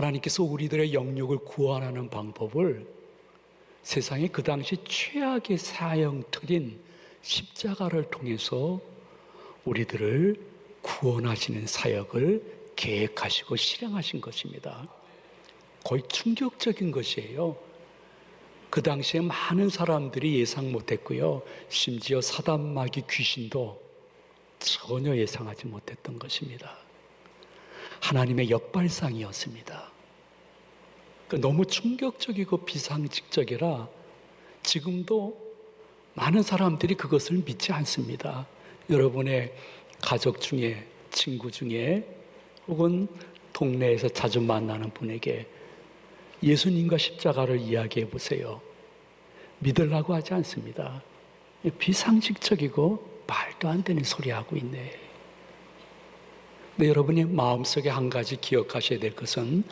하나님께서 우리들의 영육을 구원하는 방법을 세상의 그 당시 최악의 사형틀인 십자가를 통해서 우리들을 구원하시는 사역을 계획하시고 실행하신 것입니다. 거의 충격적인 것이에요. 그 당시에 많은 사람들이 예상 못했고요. 심지어 사단 마귀 귀신도 전혀 예상하지 못했던 것입니다. 하나님의 역발상이었습니다. 너무 충격적이고 비상식적이라 지금도 많은 사람들이 그것을 믿지 않습니다. 여러분의 가족 중에, 친구 중에 혹은 동네에서 자주 만나는 분에게 예수님과 십자가를 이야기해 보세요. 믿으려고 하지 않습니다. 비상식적이고 말도 안 되는 소리 하고 있네. 근데 여러분의 마음속에 한 가지 기억하셔야 될 것은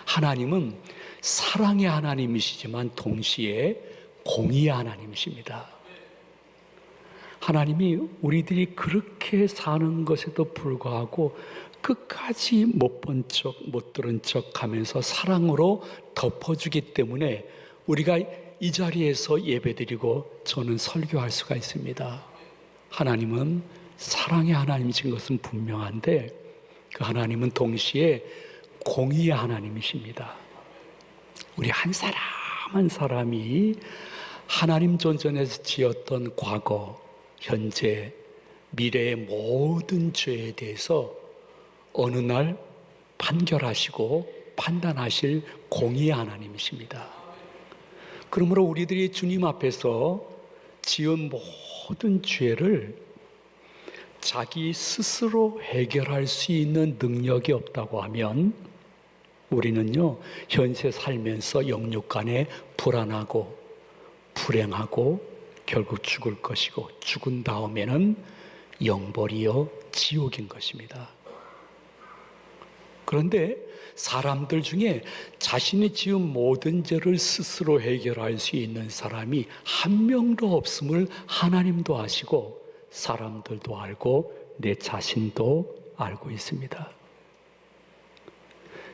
하나님은 사랑의 하나님이시지만 동시에 공의의 하나님이십니다. 하나님이 우리들이 그렇게 사는 것에도 불구하고 끝까지 못 본 척, 못 들은 척 하면서 사랑으로 덮어주기 때문에 우리가 이 자리에서 예배드리고 저는 설교할 수가 있습니다. 하나님은 사랑의 하나님이신 것은 분명한데 그 하나님은 동시에 공의의 하나님이십니다. 우리 한 사람 한 사람이 하나님 존전에서 지었던 과거, 현재, 미래의 모든 죄에 대해서 어느 날 판결하시고 판단하실 공의의 하나님이십니다. 그러므로 우리들이 주님 앞에서 지은 모든 죄를 자기 스스로 해결할 수 있는 능력이 없다고 하면 우리는요, 현세 살면서 영육간에 불안하고 불행하고 결국 죽을 것이고 죽은 다음에는 영벌이요 지옥인 것입니다. 그런데 사람들 중에 자신이 지은 모든 죄를 스스로 해결할 수 있는 사람이 한 명도 없음을 하나님도 아시고 사람들도 알고 내 자신도 알고 있습니다.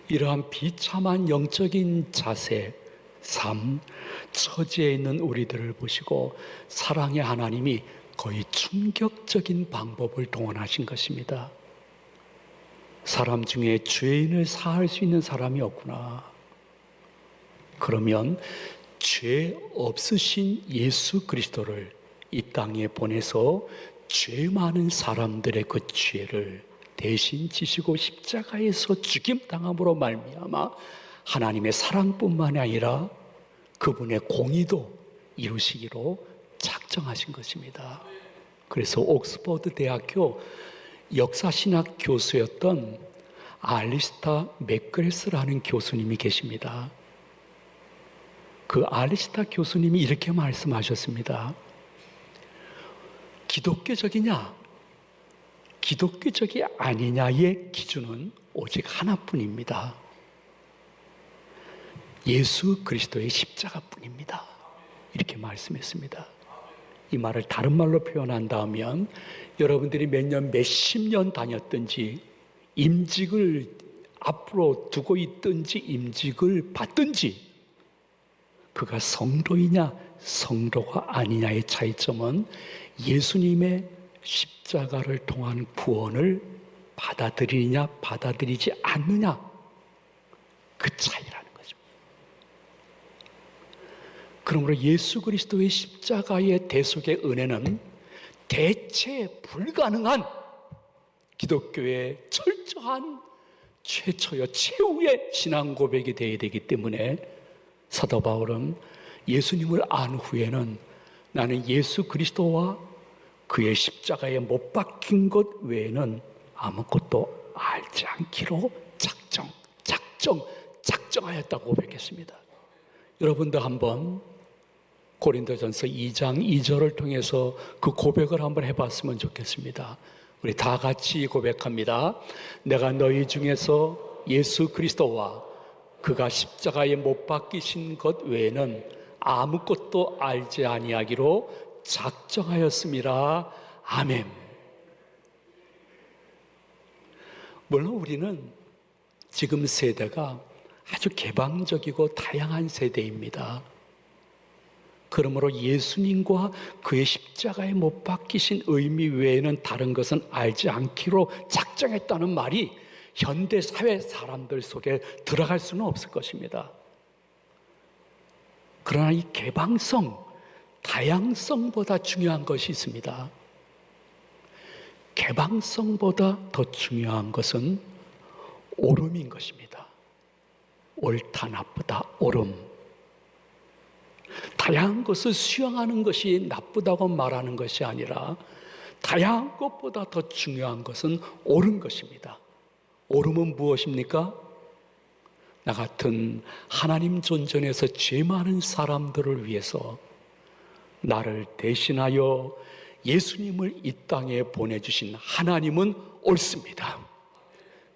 이러한 비참한 영적인 자세, 삶, 처지에 있는 우리들을 보시고 사랑의 하나님이 거의 충격적인 방법을 동원하신 것입니다. 사람 중에 죄인을 사할 수 있는 사람이 없구나. 그러면 죄 없으신 예수 그리스도를 이 땅에 보내서 죄 많은 사람들의 그 죄를 대신 지시고 십자가에서 죽임당함으로 말미암아 하나님의 사랑뿐만 아니라 그분의 공의도 이루시기로 작정하신 것입니다. 그래서 옥스퍼드 대학교 역사신학 교수였던 알리스타 맥그레스라는 교수님이 계십니다. 그 알리스타 교수님이 이렇게 말씀하셨습니다. 기독교적이냐, 기독교적이 아니냐의 기준은 오직 하나뿐입니다. 예수 그리스도의 십자가뿐입니다. 이렇게 말씀했습니다. 이 말을 다른 말로 표현한다면 여러분들이 몇 년, 몇십 년 다녔든지 임직을 앞으로 두고 있든지 임직을 받든지 그가 성도이냐 성도가 아니냐의 차이점은 예수님의 십자가를 통한 구원을 받아들이냐 받아들이지 않느냐 그 차이라는 거죠. 그러므로 예수 그리스도의 십자가의 대속의 은혜는 대체 불가능한 기독교의 철저한 최초여 최후의 신앙 고백이 되어야 되기 때문에 사도 바울은 예수님을 안 후에는 나는 예수 그리스도와 그의 십자가에 못 박힌 것 외에는 아무것도 알지 않기로 작정하였다고 고백했습니다. 여러분도 한번 고린도전서 2장 2절을 통해서 그 고백을 한번 해봤으면 좋겠습니다. 우리 다 같이 고백합니다. 내가 너희 중에서 예수 그리스도와 그가 십자가에 못 박히신 것 외에는 아무것도 알지 아니하기로 작정하였음이라. 아멘. 물론 우리는 지금 세대가 아주 개방적이고 다양한 세대입니다. 그러므로 예수님과 그의 십자가에 못 박히신 의미 외에는 다른 것은 알지 않기로 작정했다는 말이 현대 사회 사람들 속에 들어갈 수는 없을 것입니다. 그러나 이 개방성, 다양성보다 중요한 것이 있습니다. 개방성보다 더 중요한 것은 옳음인 것입니다. 옳다, 나쁘다, 옳음. 다양한 것을 수용하는 것이 나쁘다고 말하는 것이 아니라 다양한 것보다 더 중요한 것은 옳은 것입니다. 옳음은 무엇입니까? 나 같은 하나님 존전에서 죄 많은 사람들을 위해서 나를 대신하여 예수님을 이 땅에 보내주신 하나님은 옳습니다.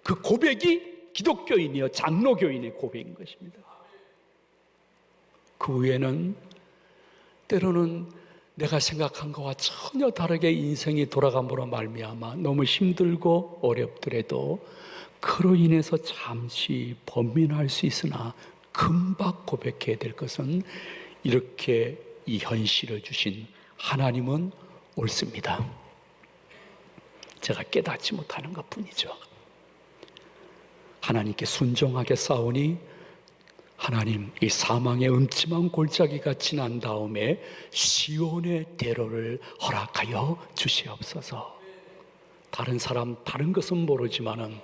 그 고백이 기독교인이요 장로교인의 고백인 것입니다. 그 외에는 때로는 내가 생각한 것과 전혀 다르게 인생이 돌아감으로 말미암아 너무 힘들고 어렵더라도 그로 인해서 잠시 번민할 수 있으나 금방 고백해야 될 것은 이렇게 이 현실을 주신 하나님은 옳습니다. 제가 깨닫지 못하는 것뿐이죠. 하나님께 순종하게 싸우니 하나님, 이 사망의 음침한 골짜기가 지난 다음에 시온의 대로를 허락하여 주시옵소서. 다른 사람, 다른 것은 모르지만은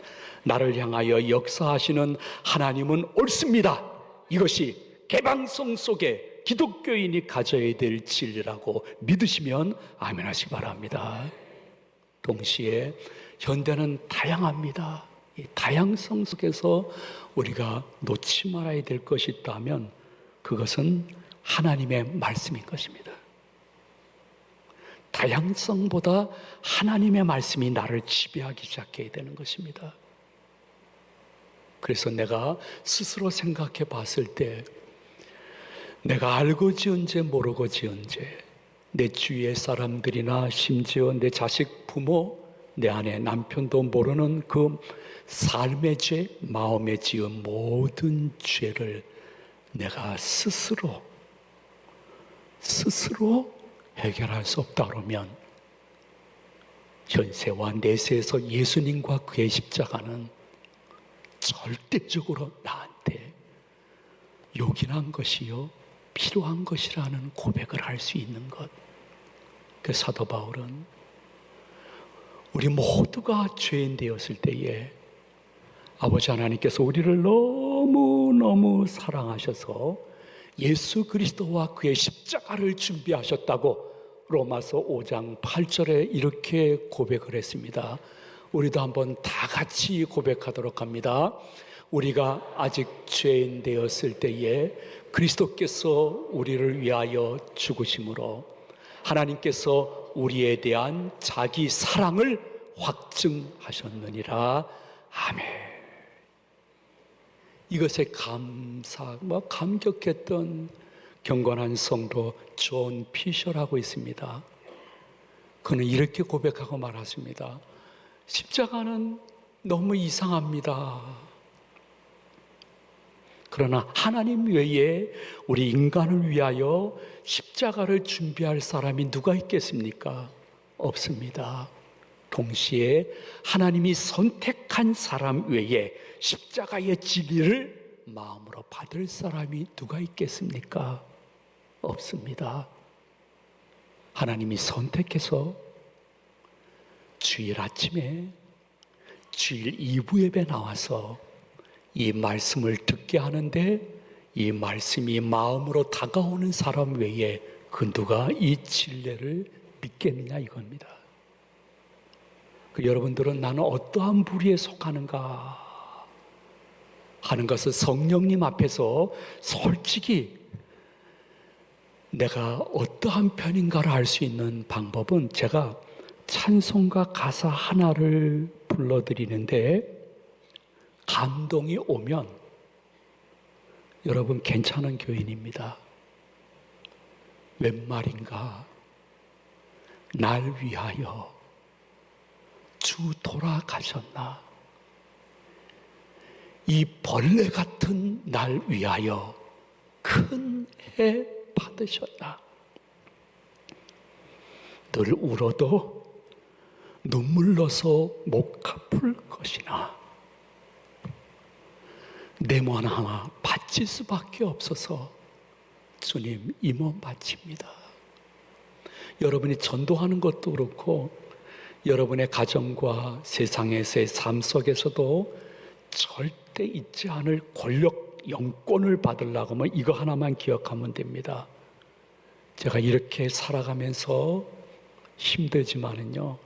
나를 향하여 역사하시는 하나님은 옳습니다. 이것이 개방성 속에 기독교인이 가져야 될 진리라고 믿으시면 아멘 하시기 바랍니다. 동시에 현대는 다양합니다. 이 다양성 속에서 우리가 놓지 말아야 될 것이 있다면 그것은 하나님의 말씀인 것입니다. 다양성보다 하나님의 말씀이 나를 지배하기 시작해야 되는 것입니다. 그래서 내가 스스로 생각해 봤을 때 내가 알고 지은 죄 모르고 지은 죄, 내 주위의 사람들이나 심지어 내 자식, 부모, 내 아내, 남편도 모르는 그 삶의 죄, 마음에 지은 모든 죄를 내가 스스로 해결할 수 없다 그러면 현세와 내세에서 예수님과 그의 십자가는 절대적으로 나한테 요긴한 것이요 필요한 것이라는 고백을 할 수 있는 것. 그 사도 바울은 우리 모두가 죄인 되었을 때에 아버지 하나님께서 우리를 너무너무 사랑하셔서 예수 그리스도와 그의 십자가를 준비하셨다고 로마서 5장 8절에 이렇게 고백을 했습니다. 우리도 한번 다 같이 고백하도록 합니다. 우리가 아직 죄인 되었을 때에 그리스도께서 우리를 위하여 죽으심으로 하나님께서 우리에 대한 자기 사랑을 확증하셨느니라. 아멘. 이것에 감격했던 경건한 성도 존 피셔라고 있습니다. 그는 이렇게 고백하고 말했습니다. 십자가는 너무 이상합니다. 그러나 하나님 외에 우리 인간을 위하여 십자가를 준비할 사람이 누가 있겠습니까? 없습니다. 동시에 하나님이 선택한 사람 외에 십자가의 진리를 마음으로 받을 사람이 누가 있겠습니까? 없습니다. 하나님이 선택해서 주일 아침에 주일 2부 예배 나와서 이 말씀을 듣게 하는데 이 말씀이 마음으로 다가오는 사람 외에 그 누가 이 진리를 믿겠느냐 이겁니다. 여러분들은 나는 어떠한 부류에 속하는가 하는 것을 성령님 앞에서 솔직히 내가 어떠한 편인가를 알 수 있는 방법은 제가 찬송가 가사 하나를 불러드리는데 감동이 오면 여러분 괜찮은 교인입니다. 웬 말인가? 날 위하여 주 돌아가셨나? 이 벌레 같은 날 위하여 큰 해 받으셨다. 늘 울어도 눈물로서 못 갚을 것이나 내 몸 하나 바칠 수밖에 없어서 주님 이 몸 바칩니다. 여러분이 전도하는 것도 그렇고 여러분의 가정과 세상에서의 삶 속에서도 절대 잊지 않을 권력 영권을 받으려고 하면 이거 하나만 기억하면 됩니다. 제가 이렇게 살아가면서 힘들지만은요,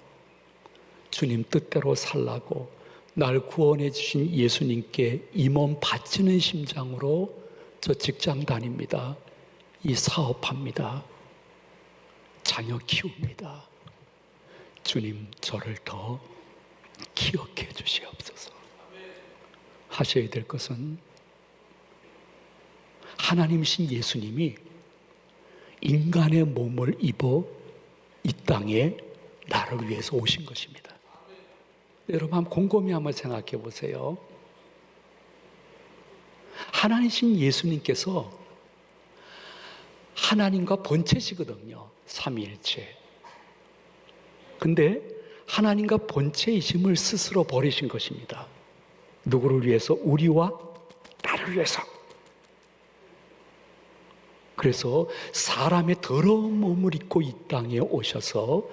주님 뜻대로 살라고 날 구원해 주신 예수님께 이 몸 바치는 심장으로 저 직장 다닙니다. 이 사업합니다. 자녀 키웁니다. 주님 저를 더 기억해 주시옵소서. 하셔야 될 것은 하나님이신 예수님이 인간의 몸을 입어 이 땅에 나를 위해서 오신 것입니다. 여러분 한번 곰곰이 한번 생각해 보세요. 하나님이신 예수님께서 하나님과 본체시거든요. 삼위일체. 근데 하나님과 본체이심을 스스로 버리신 것입니다. 누구를 위해서? 우리와 나를 위해서. 그래서 사람의 더러운 몸을 입고 이 땅에 오셔서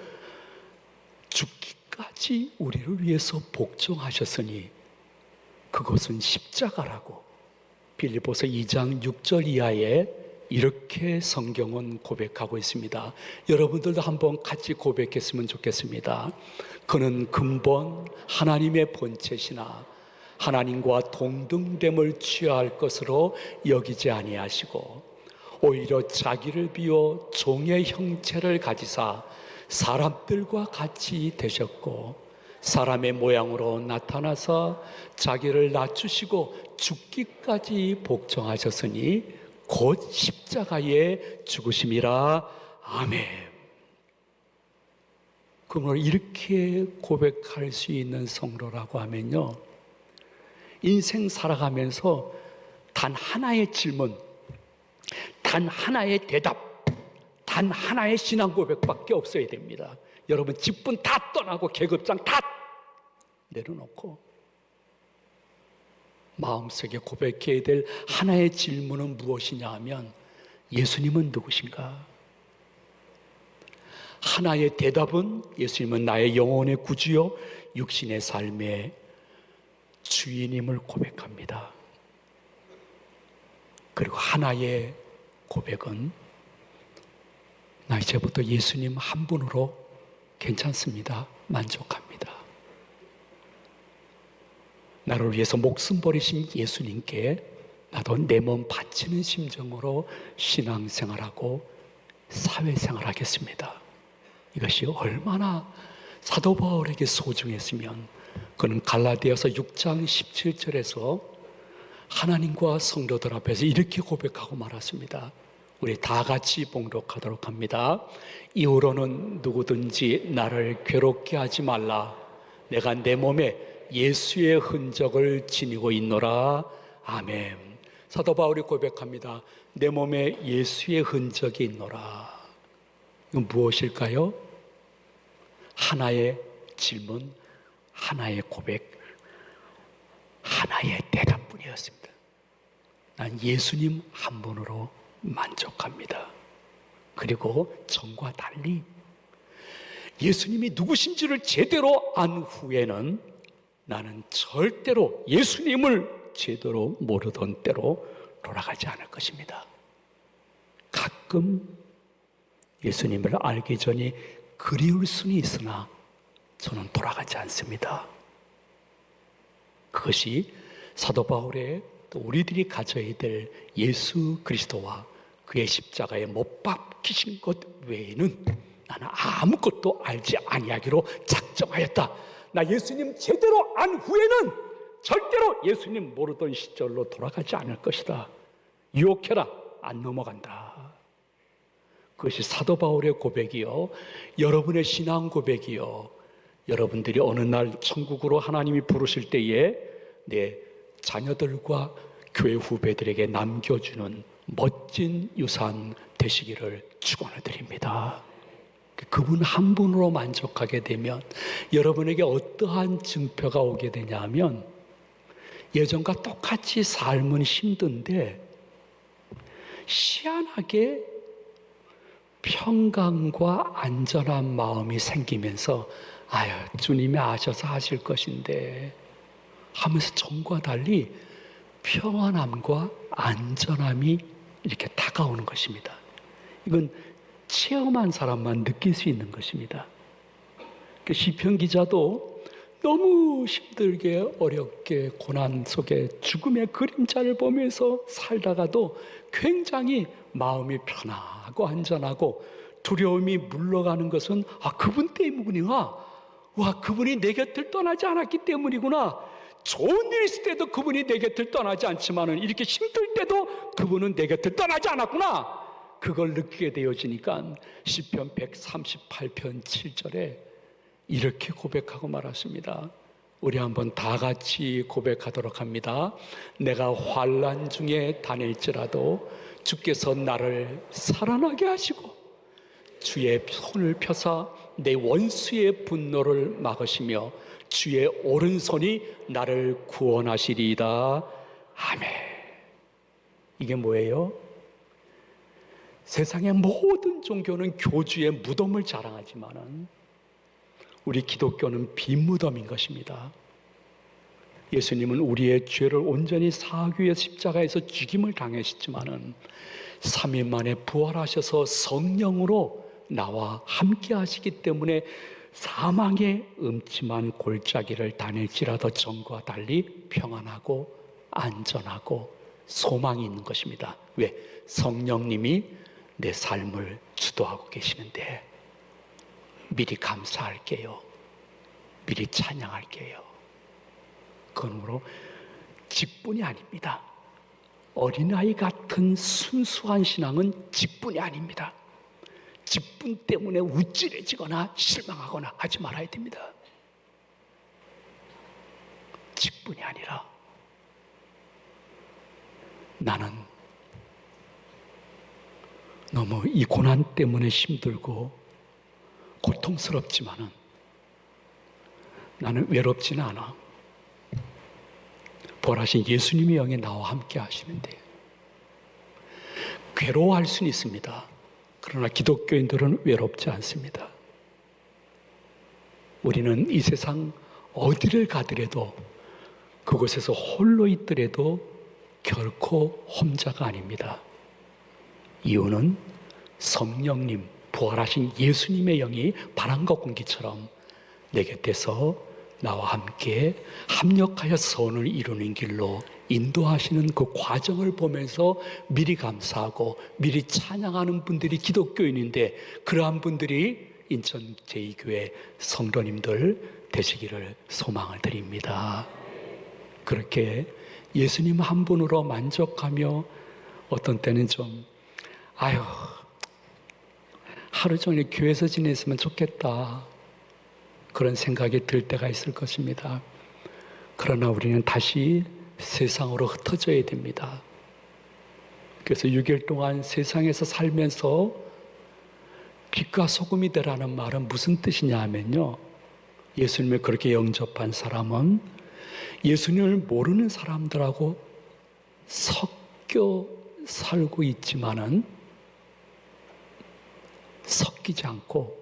죽기까지 우리를 위해서 복종하셨으니 그것은 십자가라고 빌립보서 2장 6절 이하에 이렇게 성경은 고백하고 있습니다. 여러분들도 한번 같이 고백했으면 좋겠습니다. 그는 근본 하나님의 본체시나 하나님과 동등됨을 취할 것으로 여기지 아니하시고 오히려 자기를 비워 종의 형체를 가지사 사람들과 같이 되셨고 사람의 모양으로 나타나서 자기를 낮추시고 죽기까지 복종하셨으니 곧 십자가에 죽으심이라. 아멘. 그러므로 이렇게 고백할 수 있는 성도라고 하면요, 인생 살아가면서 단 하나의 질문, 단 하나의 대답, 단 하나의 신앙 고백밖에 없어야 됩니다. 여러분 직분 다 떠나고 계급장 다 내려놓고 마음속에 고백해야 될 하나의 질문은 무엇이냐 하면 예수님은 누구신가? 하나의 대답은 예수님은 나의 영혼의 구주요 육신의 삶의 주인임을 고백합니다. 그리고 하나의 고백은 나 이제부터 예수님 한 분으로 괜찮습니다. 만족합니다. 나를 위해서 목숨 버리신 예수님께 나도 내 몸 바치는 심정으로 신앙생활하고 사회생활하겠습니다. 이것이 얼마나 사도 바울에게 소중했으면 그는 갈라디아서 6장 17절에서 하나님과 성도들 앞에서 이렇게 고백하고 말았습니다. 우리 다 같이 봉독하도록 합니다. 이후로는 누구든지 나를 괴롭게 하지 말라. 내가 내 몸에 예수의 흔적을 지니고 있노라. 아멘. 사도 바울이 고백합니다. 내 몸에 예수의 흔적이 있노라. 이건 무엇일까요? 하나의 질문, 하나의 고백, 하나의 대답뿐이었습니다. 난 예수님 한 분으로 만족합니다. 그리고 전과 달리 예수님이 누구신지를 제대로 안 후에는 나는 절대로 예수님을 제대로 모르던 때로 돌아가지 않을 것입니다. 가끔 예수님을 알기 전에 그리울 수는 있으나 저는 돌아가지 않습니다. 그것이 사도 바울의 또 우리들이 가져야 될 예수 그리스도와 그의 십자가에 못 박히신 것 외에는 나는 아무것도 알지 아니하기로 작정하였다. 나 예수님 제대로 안 후에는 절대로 예수님 모르던 시절로 돌아가지 않을 것이다. 유혹해라, 안 넘어간다. 그것이 사도 바울의 고백이요, 여러분의 신앙 고백이요, 여러분들이 어느 날 천국으로 하나님이 부르실 때에 내 자녀들과 교회 후배들에게 남겨주는 멋진 유산 되시기를 축원을 드립니다. 그분 한 분으로 만족하게 되면 여러분에게 어떠한 증표가 오게 되냐 하면, 예전과 똑같이 삶은 힘든데 희한하게 평강과 안전한 마음이 생기면서 아유, 주님이 아셔서 하실 것인데 하면서 전과 달리 평안함과 안전함이 이렇게 다가오는 것입니다. 이건 체험한 사람만 느낄 수 있는 것입니다. 시편 기자도 너무 힘들게 어렵게 고난 속에 죽음의 그림자를 보면서 살다가도 굉장히 마음이 편하고 안전하고, 두려움이 물러가는 것은 그분 때문이구나, 그분이 내 곁을 떠나지 않았기 때문이구나, 좋은 일이 있을 때도 그분이 내 곁을 떠나지 않지만은 이렇게 힘들 때도 그분은 내 곁을 떠나지 않았구나, 그걸 느끼게 되어지니까 시편 138편 7절에 이렇게 고백하고 말았습니다. 우리 한번 다 같이 고백하도록 합니다. 내가 환난 중에 다닐지라도 주께서 나를 살아나게 하시고 주의 손을 펴사 내 원수의 분노를 막으시며 주의 오른손이 나를 구원하시리이다. 아멘. 이게 뭐예요? 세상의 모든 종교는 교주의 무덤을 자랑하지만은 우리 기독교는 빈무덤인 것입니다. 예수님은 우리의 죄를 온전히 사하기 위해 십자가에서 죽임을 당하셨지만은 3일 만에 부활하셔서 성령으로 나와 함께 하시기 때문에 사망의 음침한 골짜기를 다닐지라도 전과 달리 평안하고 안전하고 소망이 있는 것입니다. 왜? 성령님이 내 삶을 주도하고 계시는데 미리 감사할게요. 미리 찬양할게요. 그러므로 직분이 아닙니다. 어린아이 같은 순수한 신앙은 직분이 아닙니다. 직분 때문에 우쭐해지거나 실망하거나 하지 말아야 됩니다. 직분이 아니라 나는 너무 이 고난 때문에 힘들고 고통스럽지만은 나는 외롭지는 않아. 부활하신 예수님의 영이 나와 함께 하시는데 괴로워할 수는 있습니다. 그러나 기독교인들은 외롭지 않습니다. 우리는 이 세상 어디를 가더라도 그곳에서 홀로 있더라도 결코 혼자가 아닙니다. 이유는 성령님, 부활하신 예수님의 영이 바람과 공기처럼 내 곁에서 나와 함께 합력하여 선을 이루는 길로 인도하시는 그 과정을 보면서 미리 감사하고 미리 찬양하는 분들이 기독교인인데, 그러한 분들이 인천 제2교회 성도님들 되시기를 소망을 드립니다. 그렇게 예수님 한 분으로 만족하며 어떤 때는 좀 하루 종일 교회에서 지냈으면 좋겠다, 그런 생각이 들 때가 있을 것입니다. 그러나 우리는 다시 세상으로 흩어져야 됩니다. 그래서 6일 동안 세상에서 살면서 빛과 소금이 되라는 말은 무슨 뜻이냐 하면요, 예수님을 그렇게 영접한 사람은 예수님을 모르는 사람들하고 섞여 살고 있지만은 섞이지 않고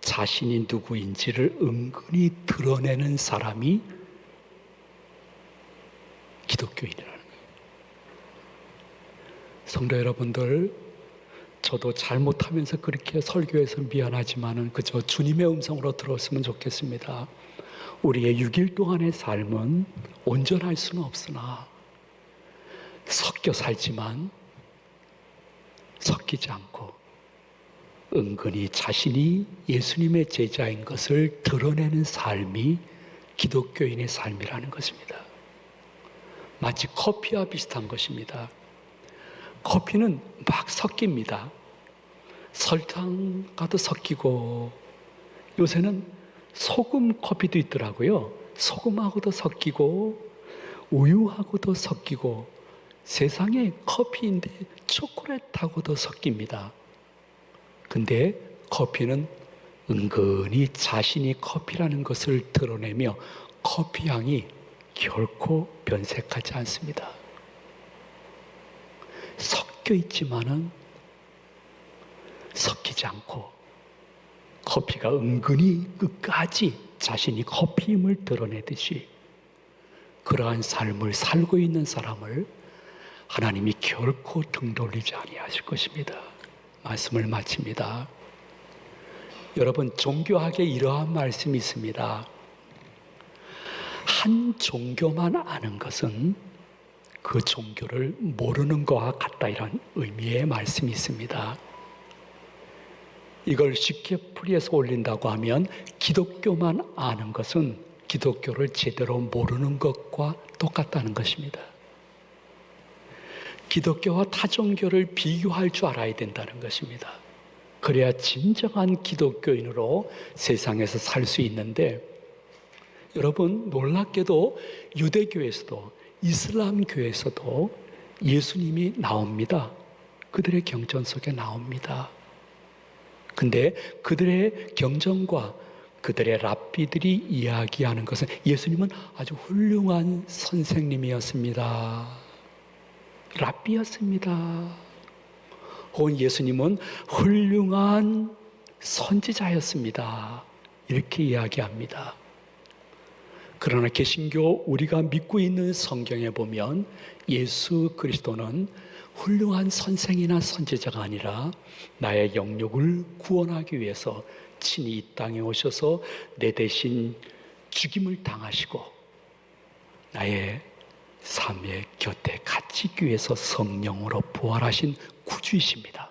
자신이 누구인지를 은근히 드러내는 사람이 기독교인이라는 거예요. 성도 여러분들, 저도 잘못하면서 그렇게 설교해서 미안하지만은 그저 주님의 음성으로 들었으면 좋겠습니다. 우리의 6일 동안의 삶은 온전할 수는 없으나 섞여 살지만 섞이지 않고 은근히 자신이 예수님의 제자인 것을 드러내는 삶이 기독교인의 삶이라는 것입니다. 마치 커피와 비슷한 것입니다. 커피는 막 섞입니다. 설탕과도 섞이고, 요새는 소금 커피도 있더라고요. 소금하고도 섞이고, 우유하고도 섞이고 세상에 커피인데 초콜릿하고도 섞입니다. 근데 커피는 은근히 자신이 커피라는 것을 드러내며 커피 향이 결코 변색하지 않습니다. 섞여 있지만은 섞이지 않고 커피가 은근히 끝까지 자신이 커피임을 드러내듯이 그러한 삶을 살고 있는 사람을 하나님이 결코 등 돌리지 아니하실 것입니다. 말씀을 마칩니다. 여러분, 종교학에 이러한 말씀이 있습니다. 한 종교만 아는 것은 그 종교를 모르는 것과 같다, 이런 의미의 말씀이 있습니다. 이걸 쉽게 풀이해서 올린다고 하면 기독교만 아는 것은 기독교를 제대로 모르는 것과 똑같다는 것입니다. 기독교와 타 종교를 비교할 줄 알아야 된다는 것입니다. 그래야 진정한 기독교인으로 세상에서 살 수 있는데, 여러분, 놀랍게도 유대교에서도 이슬람교에서도 예수님이 나옵니다. 그들의 경전 속에 나옵니다. 근데 그들의 경전과 그들의 랍비들이 이야기하는 것은 예수님은 아주 훌륭한 선생님이었습니다. 랍비였습니다. 혹은 예수님은 훌륭한 선지자였습니다. 이렇게 이야기합니다. 그러나 개신교 우리가 믿고 있는 성경에 보면 예수 그리스도는 훌륭한 선생이나 선지자가 아니라 나의 영역을 구원하기 위해서 친히 이 땅에 오셔서 내 대신 죽임을 당하시고 나의 삶의 곁에 같이 있기 위해서 성령으로 부활하신 구주이십니다.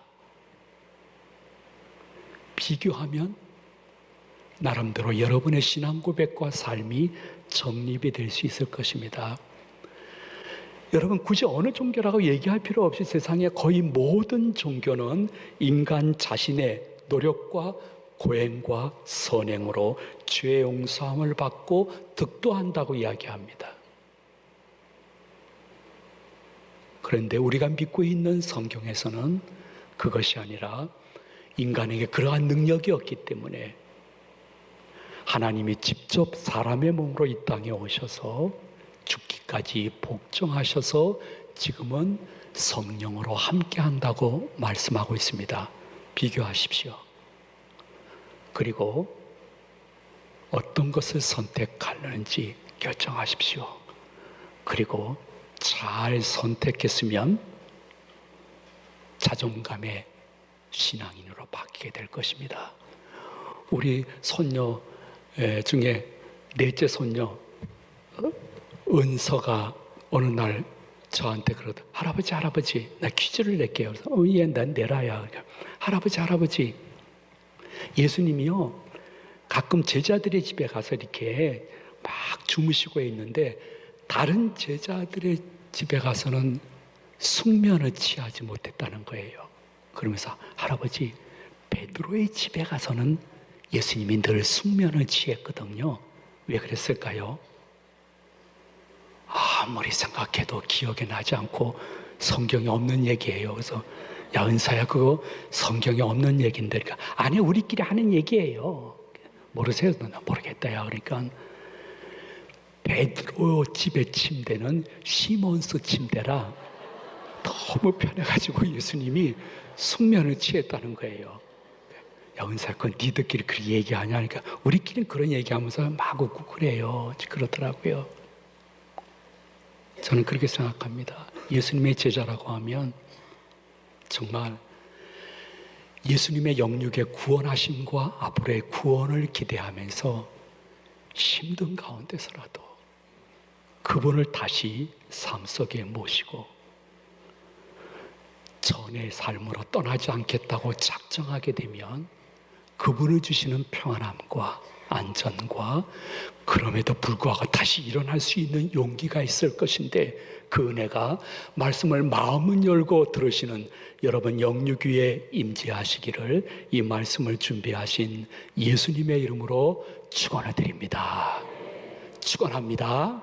비교하면 나름대로 여러분의 신앙 고백과 삶이 정립이 될 수 있을 것입니다. 여러분, 굳이 어느 종교라고 얘기할 필요 없이 세상의 거의 모든 종교는 인간 자신의 노력과 고행과 선행으로 죄 용서함을 받고 득도한다고 이야기합니다. 그런데 우리가 믿고 있는 성경에서는 그것이 아니라 인간에게 그러한 능력이 없기 때문에 하나님이 직접 사람의 몸으로 이 땅에 오셔서 죽기까지 복종하셔서 지금은 성령으로 함께한다고 말씀하고 있습니다. 비교하십시오. 그리고 어떤 것을 선택하는지 결정하십시오. 그리고 잘 선택했으면 자존감의 신앙인으로 바뀌게 될 것입니다. 우리 손녀 중에 넷째 손녀 은서가 어느 날 저한테 그러다, 할아버지 나 퀴즈를 낼게요. 그래서 예, 난 내라야. 그러니까, 할아버지 예수님이요 가끔 제자들의 집에 가서 이렇게 막 주무시고 있는데 다른 제자들의 집에 가서는 숙면을 취하지 못했다는 거예요. 그러면서 할아버지, 베드로의 집에 가서는 예수님이 늘 숙면을 취했거든요. 왜 그랬을까요? 아무리 생각해도 기억에 나지 않고 성경에 없는 얘기예요. 그래서 야, 은사야, 그거 성경에 없는 얘기인데. 그러니까 아니, 우리끼리 하는 얘기예요. 모르세요? 나 모르겠다야. 그러니까 베드로 집의 침대는 시몬스 침대라 너무 편해가지고 예수님이 숙면을 취했다는 거예요. 야, 은사, 그건 니들끼리 그렇게 얘기하냐? 그러니까 우리끼리 그런 얘기하면서 막 웃고 그래요. 그러더라고요. 저는 그렇게 생각합니다. 예수님의 제자라고 하면 정말 예수님의 영육의 구원하심과 앞으로의 구원을 기대하면서 힘든 가운데서라도 그분을 다시 삶 속에 모시고 전의 삶으로 떠나지 않겠다고 작정하게 되면 그분을 주시는 평안함과 안전과 그럼에도 불구하고 다시 일어날 수 있는 용기가 있을 것인데, 그 은혜가 말씀을 마음은 열고 들으시는 여러분 영육 위에 임재하시기를 이 말씀을 준비하신 예수님의 이름으로 축원해 드립니다. 축원합니다.